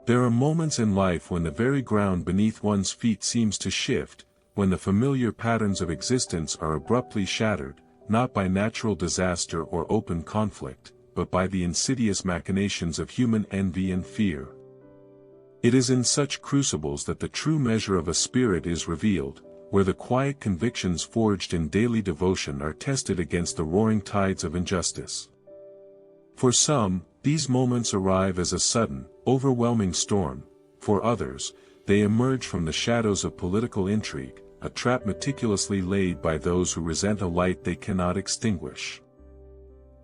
There are moments in life when the very ground beneath one's feet seems to shift, when the familiar patterns of existence are abruptly shattered, not by natural disaster or open conflict, but by the insidious machinations of human envy and fear. It is in such crucibles that the true measure of a spirit is revealed, where the quiet convictions forged in daily devotion are tested against the roaring tides of injustice. For some, these moments arrive as a sudden, overwhelming storm. For others, they emerge from the shadows of political intrigue, a trap meticulously laid by those who resent a light they cannot extinguish.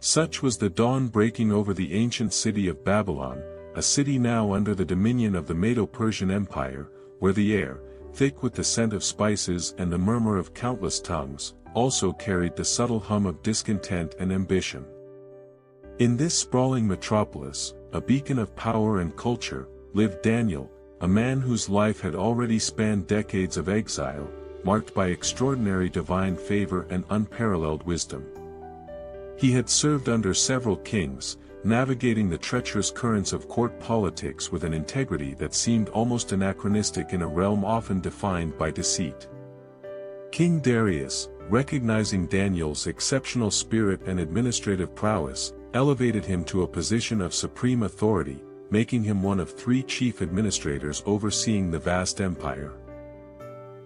Such was the dawn breaking over the ancient city of Babylon, a city now under the dominion of the Medo-Persian Empire, where the air, thick with the scent of spices and the murmur of countless tongues, also carried the subtle hum of discontent and ambition. In this sprawling metropolis, a beacon of power and culture, lived Daniel, a man whose life had already spanned decades of exile, marked by extraordinary divine favor and unparalleled wisdom. He had served under several kings, navigating the treacherous currents of court politics with an integrity that seemed almost anachronistic in a realm often defined by deceit. King Darius, recognizing Daniel's exceptional spirit and administrative prowess, elevated him to a position of supreme authority, making him one of 3 chief administrators overseeing the vast empire.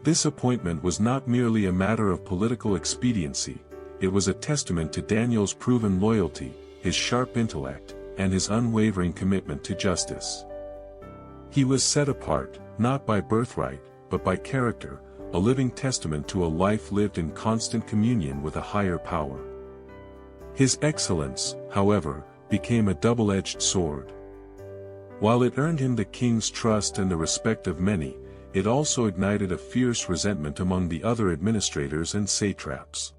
This appointment was not merely a matter of political expediency, it was a testament to Daniel's proven loyalty, his sharp intellect, and his unwavering commitment to justice. He was set apart, not by birthright, but by character, a living testament to a life lived in constant communion with a higher power. His excellence, however, became a double-edged sword. While it earned him the king's trust and the respect of many, it also ignited a fierce resentment among the other administrators and satraps.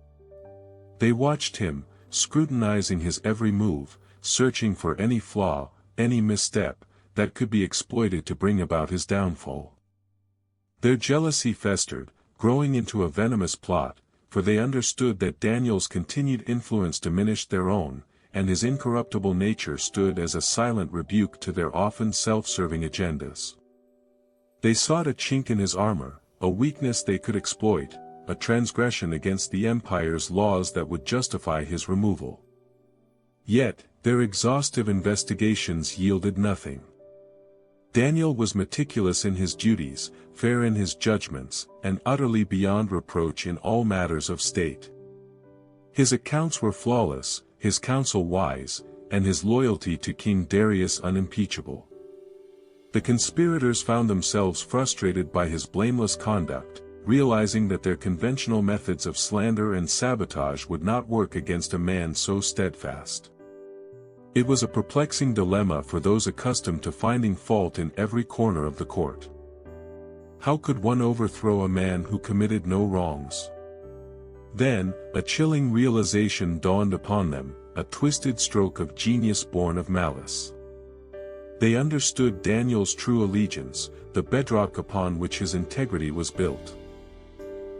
They watched him, scrutinizing his every move, searching for any flaw, any misstep, that could be exploited to bring about his downfall. Their jealousy festered, growing into a venomous plot, for they understood that Daniel's continued influence diminished their own, and his incorruptible nature stood as a silent rebuke to their often self-serving agendas. They sought a chink in his armor, a weakness they could exploit, a transgression against the empire's laws that would justify his removal. Yet, their exhaustive investigations yielded nothing. Daniel was meticulous in his duties, fair in his judgments, and utterly beyond reproach in all matters of state. His accounts were flawless, his counsel wise, and his loyalty to King Darius unimpeachable. The conspirators found themselves frustrated by his blameless conduct, realizing that their conventional methods of slander and sabotage would not work against a man so steadfast. It was a perplexing dilemma for those accustomed to finding fault in every corner of the court. How could one overthrow a man who committed no wrongs? Then, a chilling realization dawned upon them, a twisted stroke of genius born of malice. They understood Daniel's true allegiance, the bedrock upon which his integrity was built.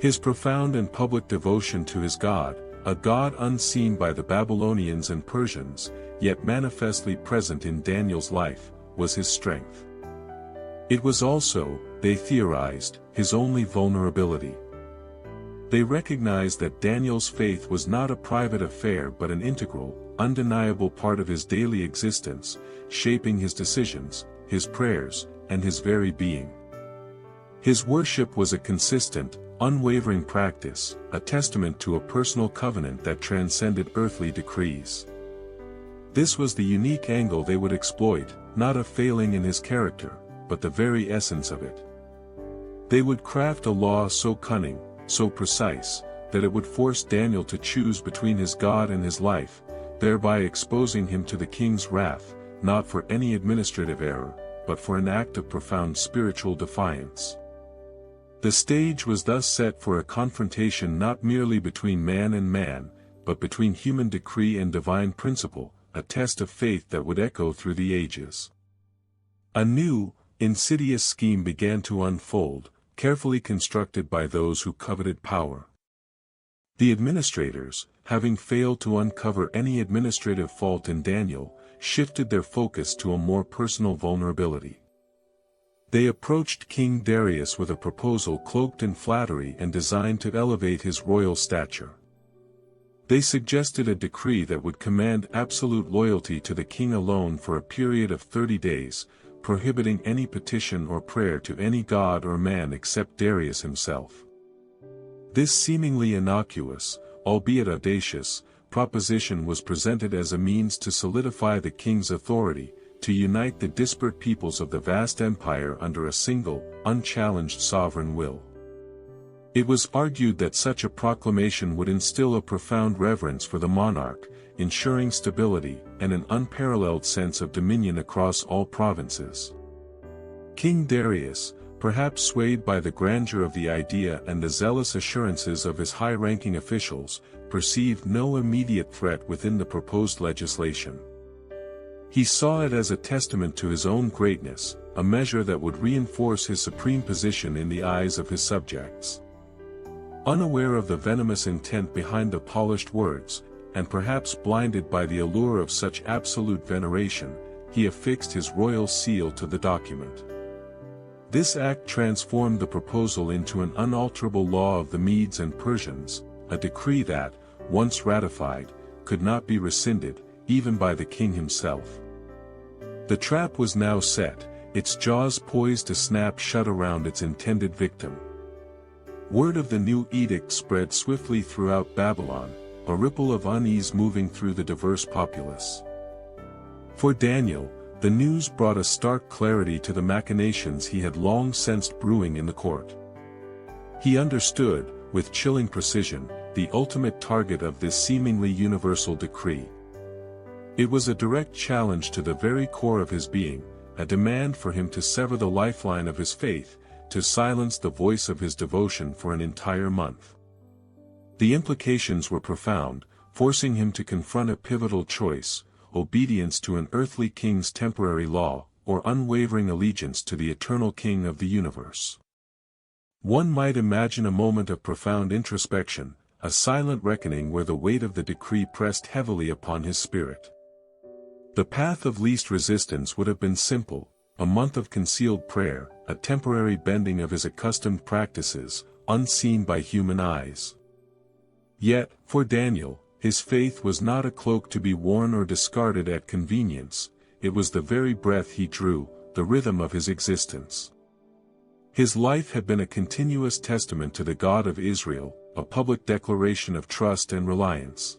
His profound and public devotion to his God, a God unseen by the Babylonians and Persians, yet manifestly present in Daniel's life, was his strength. It was also, they theorized, his only vulnerability. They recognized that Daniel's faith was not a private affair but an integral, undeniable part of his daily existence, shaping his decisions, his prayers, and his very being. His worship was a consistent, unwavering practice, a testament to a personal covenant that transcended earthly decrees. This was the unique angle they would exploit, not a failing in his character, but the very essence of it. They would craft a law so cunning, so precise, that it would force Daniel to choose between his God and his life, thereby exposing him to the king's wrath, not for any administrative error, but for an act of profound spiritual defiance. The stage was thus set for a confrontation not merely between man and man, but between human decree and divine principle, a test of faith that would echo through the ages. A new, insidious scheme began to unfold, carefully constructed by those who coveted power. The administrators, having failed to uncover any administrative fault in Daniel, shifted their focus to a more personal vulnerability. They approached King Darius with a proposal cloaked in flattery and designed to elevate his royal stature. They suggested a decree that would command absolute loyalty to the king alone for a period of 30 days, prohibiting any petition or prayer to any god or man except Darius himself. This seemingly innocuous, albeit audacious, proposition was presented as a means to solidify the king's authority, to unite the disparate peoples of the vast empire under a single, unchallenged sovereign will. It was argued that such a proclamation would instill a profound reverence for the monarch, ensuring stability and an unparalleled sense of dominion across all provinces. King Darius, perhaps swayed by the grandeur of the idea and the zealous assurances of his high-ranking officials, perceived no immediate threat within the proposed legislation. He saw it as a testament to his own greatness, a measure that would reinforce his supreme position in the eyes of his subjects. Unaware of the venomous intent behind the polished words, and perhaps blinded by the allure of such absolute veneration, he affixed his royal seal to the document. This act transformed the proposal into an unalterable law of the Medes and Persians, a decree that, once ratified, could not be rescinded, even by the king himself. The trap was now set, its jaws poised to snap shut around its intended victim. Word of the new edict spread swiftly throughout Babylon, a ripple of unease moving through the diverse populace. For Daniel, the news brought a stark clarity to the machinations he had long sensed brewing in the court. He understood, with chilling precision, the ultimate target of this seemingly universal decree. It was a direct challenge to the very core of his being, a demand for him to sever the lifeline of his faith, to silence the voice of his devotion for an entire month. The implications were profound, forcing him to confront a pivotal choice: obedience to an earthly king's temporary law, or unwavering allegiance to the eternal King of the universe. One might imagine a moment of profound introspection, a silent reckoning where the weight of the decree pressed heavily upon his spirit. The path of least resistance would have been simple: a month of concealed prayer, a temporary bending of his accustomed practices, unseen by human eyes. Yet, for Daniel, his faith was not a cloak to be worn or discarded at convenience, it was the very breath he drew, the rhythm of his existence. His life had been a continuous testament to the God of Israel, a public declaration of trust and reliance.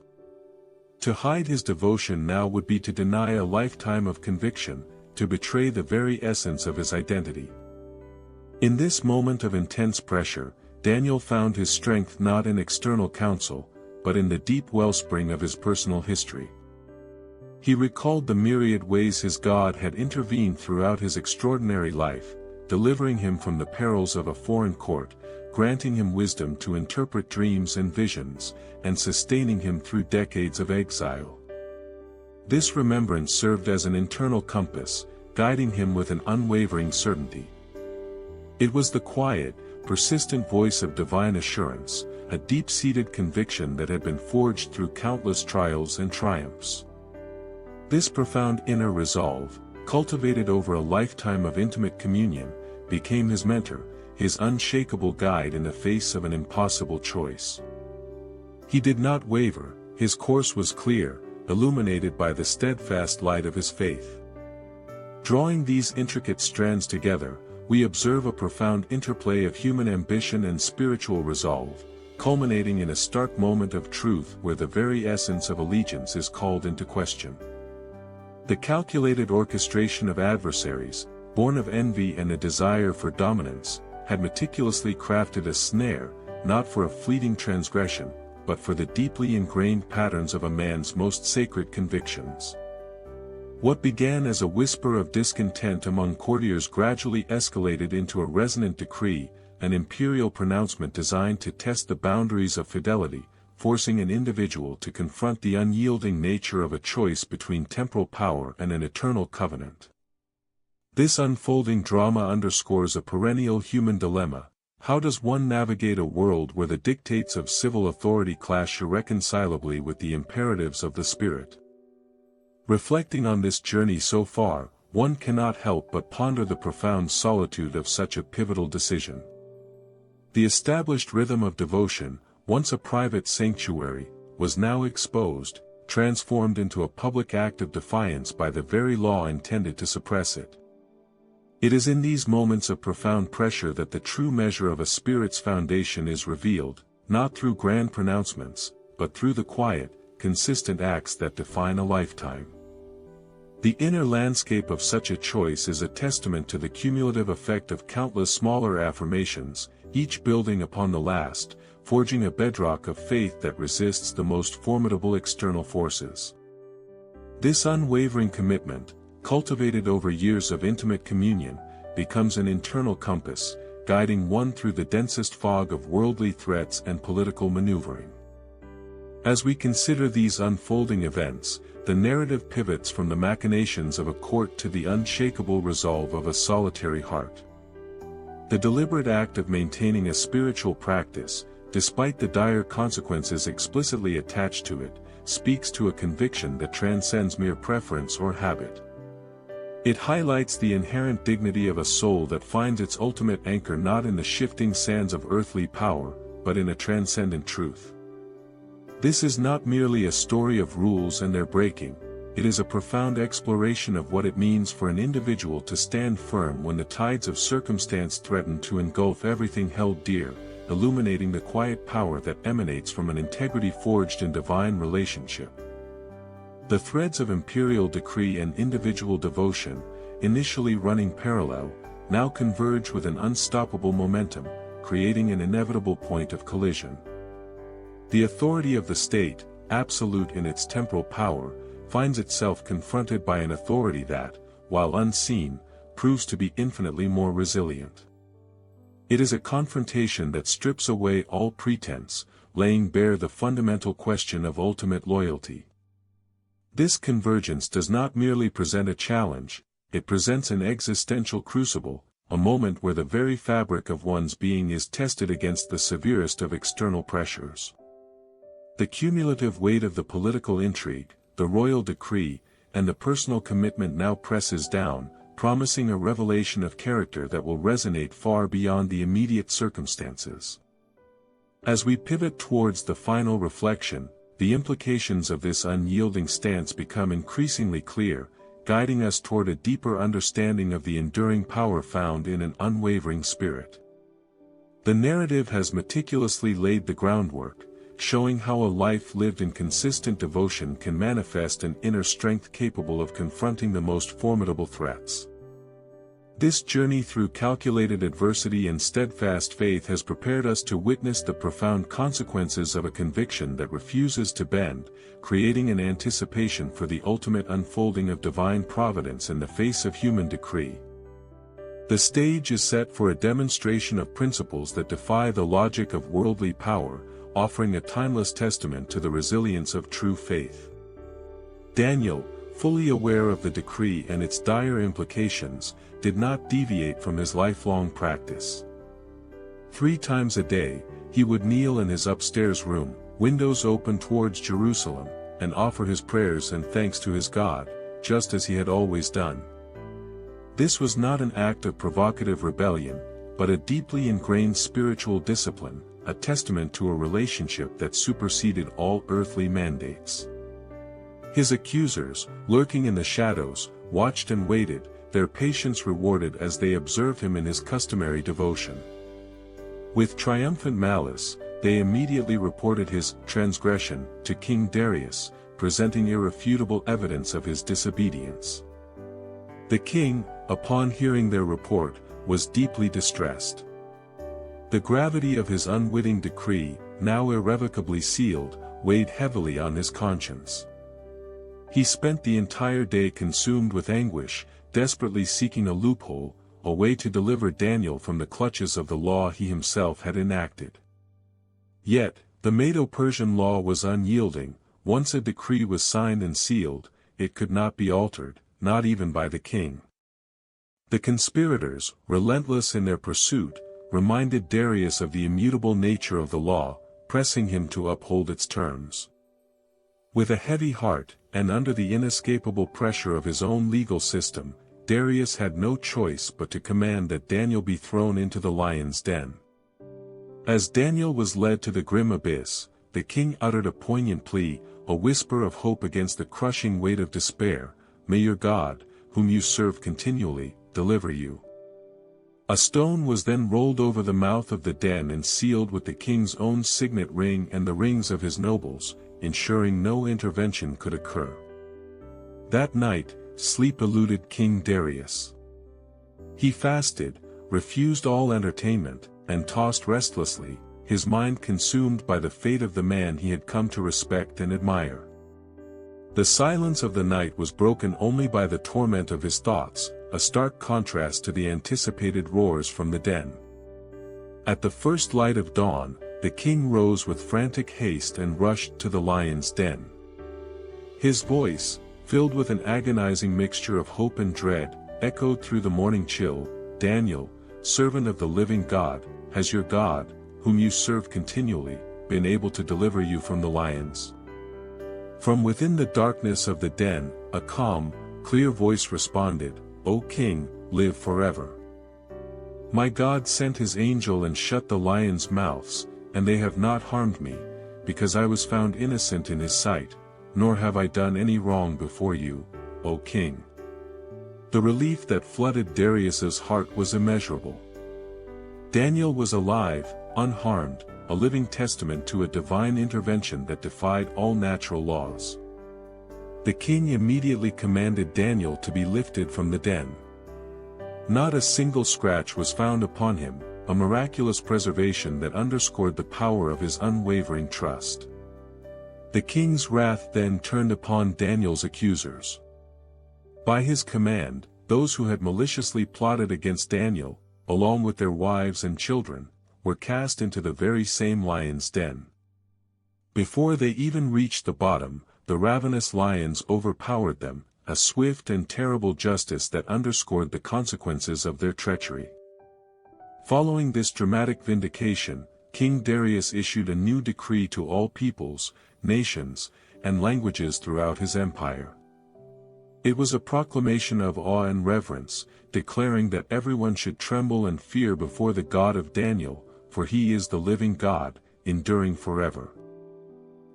To hide his devotion now would be to deny a lifetime of conviction, to betray the very essence of his identity. In this moment of intense pressure, Daniel found his strength not in external counsel, but in the deep wellspring of his personal history. He recalled the myriad ways his God had intervened throughout his extraordinary life, delivering him from the perils of a foreign court, granting him wisdom to interpret dreams and visions, and sustaining him through decades of exile. This remembrance served as an internal compass, guiding him with an unwavering certainty. It was the quiet, persistent voice of divine assurance, a deep-seated conviction that had been forged through countless trials and triumphs. This profound inner resolve, cultivated over a lifetime of intimate communion, became his mentor, his unshakable guide in the face of an impossible choice. He did not waver, his course was clear, illuminated by the steadfast light of his faith. Drawing these intricate strands together, we observe a profound interplay of human ambition and spiritual resolve, culminating in a stark moment of truth where the very essence of allegiance is called into question. The calculated orchestration of adversaries, born of envy and a desire for dominance, had meticulously crafted a snare, not for a fleeting transgression, but for the deeply ingrained patterns of a man's most sacred convictions. What began as a whisper of discontent among courtiers gradually escalated into a resonant decree, an imperial pronouncement designed to test the boundaries of fidelity, forcing an individual to confront the unyielding nature of a choice between temporal power and an eternal covenant. This unfolding drama underscores a perennial human dilemma: how does one navigate a world where the dictates of civil authority clash irreconcilably with the imperatives of the spirit? Reflecting on this journey so far, one cannot help but ponder the profound solitude of such a pivotal decision. The established rhythm of devotion, once a private sanctuary, was now exposed, transformed into a public act of defiance by the very law intended to suppress it. It is in these moments of profound pressure that the true measure of a spirit's foundation is revealed, not through grand pronouncements, but through the quiet, consistent acts that define a lifetime. The inner landscape of such a choice is a testament to the cumulative effect of countless smaller affirmations, each building upon the last, forging a bedrock of faith that resists the most formidable external forces. This unwavering commitment, cultivated over years of intimate communion, becomes an internal compass, guiding one through the densest fog of worldly threats and political maneuvering. As we consider these unfolding events, the narrative pivots from the machinations of a court to the unshakable resolve of a solitary heart. The deliberate act of maintaining a spiritual practice, despite the dire consequences explicitly attached to it, speaks to a conviction that transcends mere preference or habit. It highlights the inherent dignity of a soul that finds its ultimate anchor not in the shifting sands of earthly power, but in a transcendent truth. This is not merely a story of rules and their breaking, it is a profound exploration of what it means for an individual to stand firm when the tides of circumstance threaten to engulf everything held dear, illuminating the quiet power that emanates from an integrity forged in divine relationship. The threads of imperial decree and individual devotion, initially running parallel, now converge with an unstoppable momentum, creating an inevitable point of collision. The authority of the state, absolute in its temporal power, finds itself confronted by an authority that, while unseen, proves to be infinitely more resilient. It is a confrontation that strips away all pretense, laying bare the fundamental question of ultimate loyalty. This convergence does not merely present a challenge, it presents an existential crucible, a moment where the very fabric of one's being is tested against the severest of external pressures. The cumulative weight of the political intrigue, the royal decree, and the personal commitment now presses down, promising a revelation of character that will resonate far beyond the immediate circumstances. As we pivot towards the final reflection, the implications of this unyielding stance become increasingly clear, guiding us toward a deeper understanding of the enduring power found in an unwavering spirit. The narrative has meticulously laid the groundwork, showing how a life lived in consistent devotion can manifest an inner strength capable of confronting the most formidable threats. This journey through calculated adversity and steadfast faith has prepared us to witness the profound consequences of a conviction that refuses to bend, creating an anticipation for the ultimate unfolding of divine providence in the face of human decree. The stage is set for a demonstration of principles that defy the logic of worldly power, offering a timeless testament to the resilience of true faith. Daniel, fully aware of the decree and its dire implications, did not deviate from his lifelong practice. 3 times a day, he would kneel in his upstairs room, windows open towards Jerusalem, and offer his prayers and thanks to his God, just as he had always done. This was not an act of provocative rebellion, but a deeply ingrained spiritual discipline, a testament to a relationship that superseded all earthly mandates. His accusers, lurking in the shadows, watched and waited, their patience rewarded as they observed him in his customary devotion. With triumphant malice, they immediately reported his transgression to King Darius, presenting irrefutable evidence of his disobedience. The king, upon hearing their report, was deeply distressed. The gravity of his unwitting decree, now irrevocably sealed, weighed heavily on his conscience. He spent the entire day consumed with anguish, desperately seeking a loophole, a way to deliver Daniel from the clutches of the law he himself had enacted. Yet, the Medo-Persian law was unyielding. Once a decree was signed and sealed, it could not be altered, not even by the king. The conspirators, relentless in their pursuit, reminded Darius of the immutable nature of the law, pressing him to uphold its terms. With a heavy heart, and under the inescapable pressure of his own legal system, Darius had no choice but to command that Daniel be thrown into the lion's den. As Daniel was led to the grim abyss, the king uttered a poignant plea, a whisper of hope against the crushing weight of despair: "May your God, whom you serve continually, deliver you." A stone was then rolled over the mouth of the den and sealed with the king's own signet ring and the rings of his nobles, ensuring no intervention could occur. That night, sleep eluded King Darius. He fasted, refused all entertainment, and tossed restlessly, his mind consumed by the fate of the man he had come to respect and admire. The silence of the night was broken only by the torment of his thoughts, a stark contrast to the anticipated roars from the den. At the first light of dawn, the king rose with frantic haste and rushed to the lion's den. His voice, filled with an agonizing mixture of hope and dread, echoed through the morning chill: "Daniel, servant of the living God, has your God, whom you serve continually, been able to deliver you from the lions?" From within the darkness of the den, a calm, clear voice responded: "O king, live forever. My God sent his angel and shut the lions' mouths, and they have not harmed me, because I was found innocent in his sight, nor have I done any wrong before you, O king." The relief that flooded Darius's heart was immeasurable. Daniel was alive, unharmed, a living testament to a divine intervention that defied all natural laws. The king immediately commanded Daniel to be lifted from the den. Not a single scratch was found upon him, a miraculous preservation that underscored the power of his unwavering trust. The king's wrath then turned upon Daniel's accusers. By his command, those who had maliciously plotted against Daniel, along with their wives and children, were cast into the very same lion's den. Before they even reached the bottom, the ravenous lions overpowered them, a swift and terrible justice that underscored the consequences of their treachery. Following this dramatic vindication, King Darius issued a new decree to all peoples, nations, and languages throughout his empire. It was a proclamation of awe and reverence, declaring that everyone should tremble and fear before the God of Daniel, for he is the living God, enduring forever.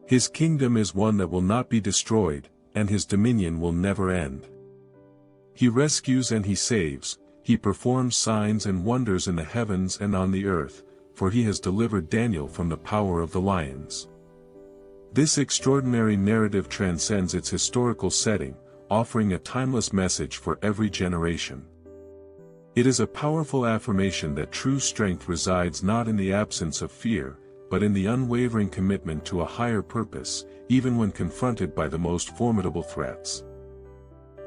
His kingdom is one that will not be destroyed, and his dominion will never end. He rescues and he saves, he performs signs and wonders in the heavens and on the earth, for he has delivered Daniel from the power of the lions. This extraordinary narrative transcends its historical setting, offering a timeless message for every generation. It is a powerful affirmation that true strength resides not in the absence of fear, but in the unwavering commitment to a higher purpose, even when confronted by the most formidable threats.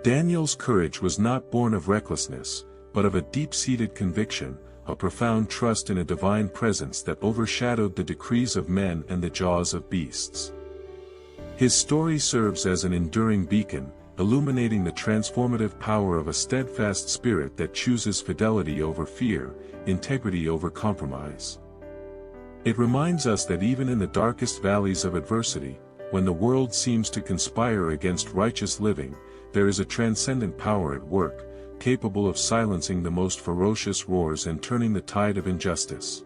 Daniel's courage was not born of recklessness, but of a deep-seated conviction, a profound trust in a divine presence that overshadowed the decrees of men and the jaws of beasts. His story serves as an enduring beacon, illuminating the transformative power of a steadfast spirit that chooses fidelity over fear, integrity over compromise. It reminds us that even in the darkest valleys of adversity, when the world seems to conspire against righteous living, there is a transcendent power at work, capable of silencing the most ferocious roars and turning the tide of injustice.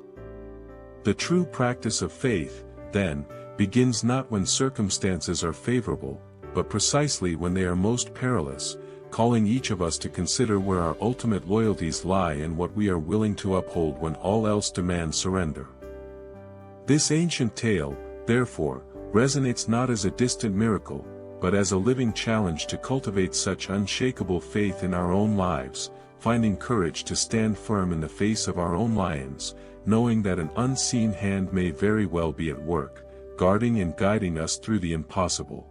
The true practice of faith, then, begins not when circumstances are favorable, but precisely when they are most perilous, calling each of us to consider where our ultimate loyalties lie and what we are willing to uphold when all else demands surrender. This ancient tale, therefore, resonates not as a distant miracle, but as a living challenge to cultivate such unshakable faith in our own lives, finding courage to stand firm in the face of our own lions, knowing that an unseen hand may very well be at work, guarding and guiding us through the impossible.